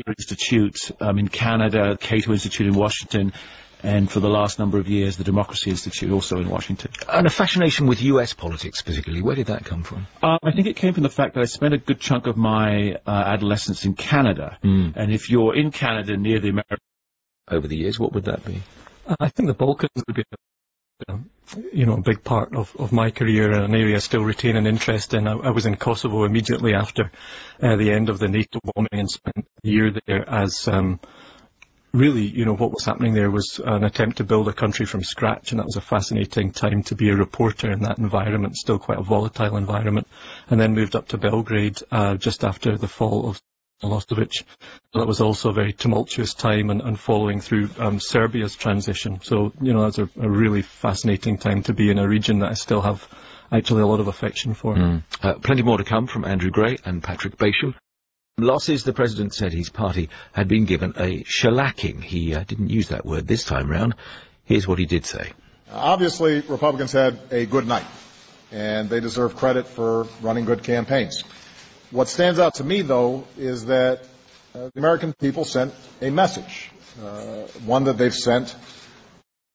Institute in Canada, Cato Institute in Washington, and for the last number of years, the Democracy Institute, also in Washington. And a fascination with US politics, particularly. Where did that come from? I think it came from the fact that I spent a good chunk of my adolescence in Canada. And if you're in Canada near the American... Over the years, what would that be? I think the Balkans would be a big part of my career, and an area I still retain an interest in. I was in Kosovo immediately after the end of the NATO bombing and spent a year there as... really, what was happening there was an attempt to build a country from scratch, and that was a fascinating time to be a reporter in that environment, still quite a volatile environment, and then moved up to Belgrade just after the fall of Milosevic. That was also a very tumultuous time, and following through Serbia's transition. So, that's a really fascinating time to be in a region that I still have actually a lot of affection for. Plenty more to come from Andrew Gray and Patrick Basham. Losses, the President said his party had been given a shellacking. He didn't use that word this time round. Here's what he did say. Obviously, Republicans had a good night, and they deserve credit for running good campaigns. What stands out to me, though, is that the American people sent a message, one that they've sent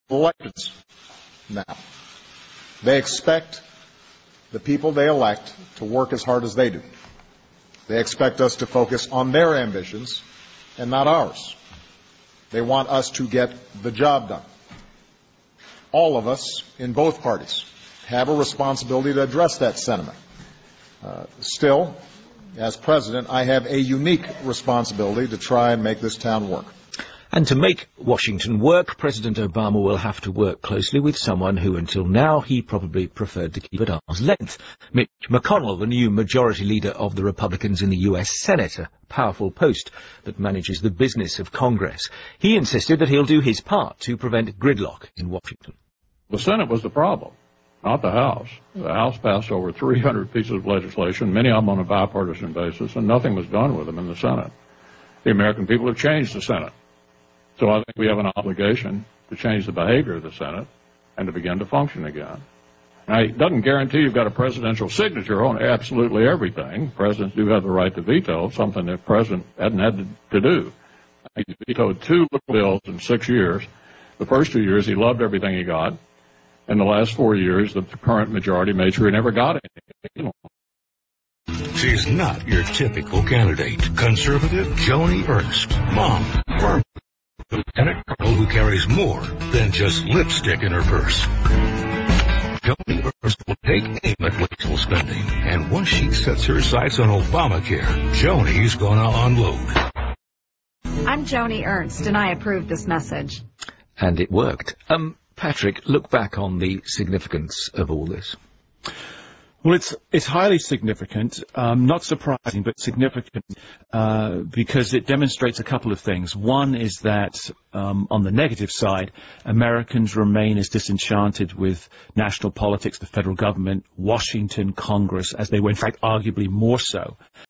elections now. They expect the people they elect to work as hard as they do. They expect us to focus on their ambitions and not ours. They want us to get the job done. All of us in both parties have a responsibility to address that sentiment. Still, as president, I have a unique responsibility to try and make this town work. And to make Washington work, President Obama will have to work closely with someone who, until now, he probably preferred to keep at arm's length. Mitch McConnell, the new majority leader of the Republicans in the U.S. Senate, a powerful post that manages the business of Congress. He insisted that he'll do his part to prevent gridlock in Washington. The Senate was the problem, not the House. The House passed over 300 pieces of legislation, many of them on a bipartisan basis, and nothing was done with them in the Senate. The American people have changed the Senate. So I think we have an obligation to change the behavior of the Senate and to begin to function again. Now, it doesn't guarantee you've got a presidential signature on absolutely everything. Presidents do have the right to veto, something the president hadn't had to do. He vetoed 2 bills in 6 years. The first 2 years, he loved everything he got. In the last 4 years, the current majority made sure he never got anything. She's not your typical candidate. Conservative Joni Ernst. Mom, firm. Lieutenant Colonel who carries more than just lipstick in her purse. Joni Ernst will take aim at wasteful spending, and once she sets her sights on Obamacare, Joni's gonna unload. I'm Joni Ernst, and I approve this message. And it worked. Patrick, look back on the significance of all this. Well, it's highly significant, not surprising, but significant, because it demonstrates a couple of things. One is that, on the negative side, Americans remain as disenchanted with national politics, the federal government, Washington, Congress, as they were, in fact, arguably more so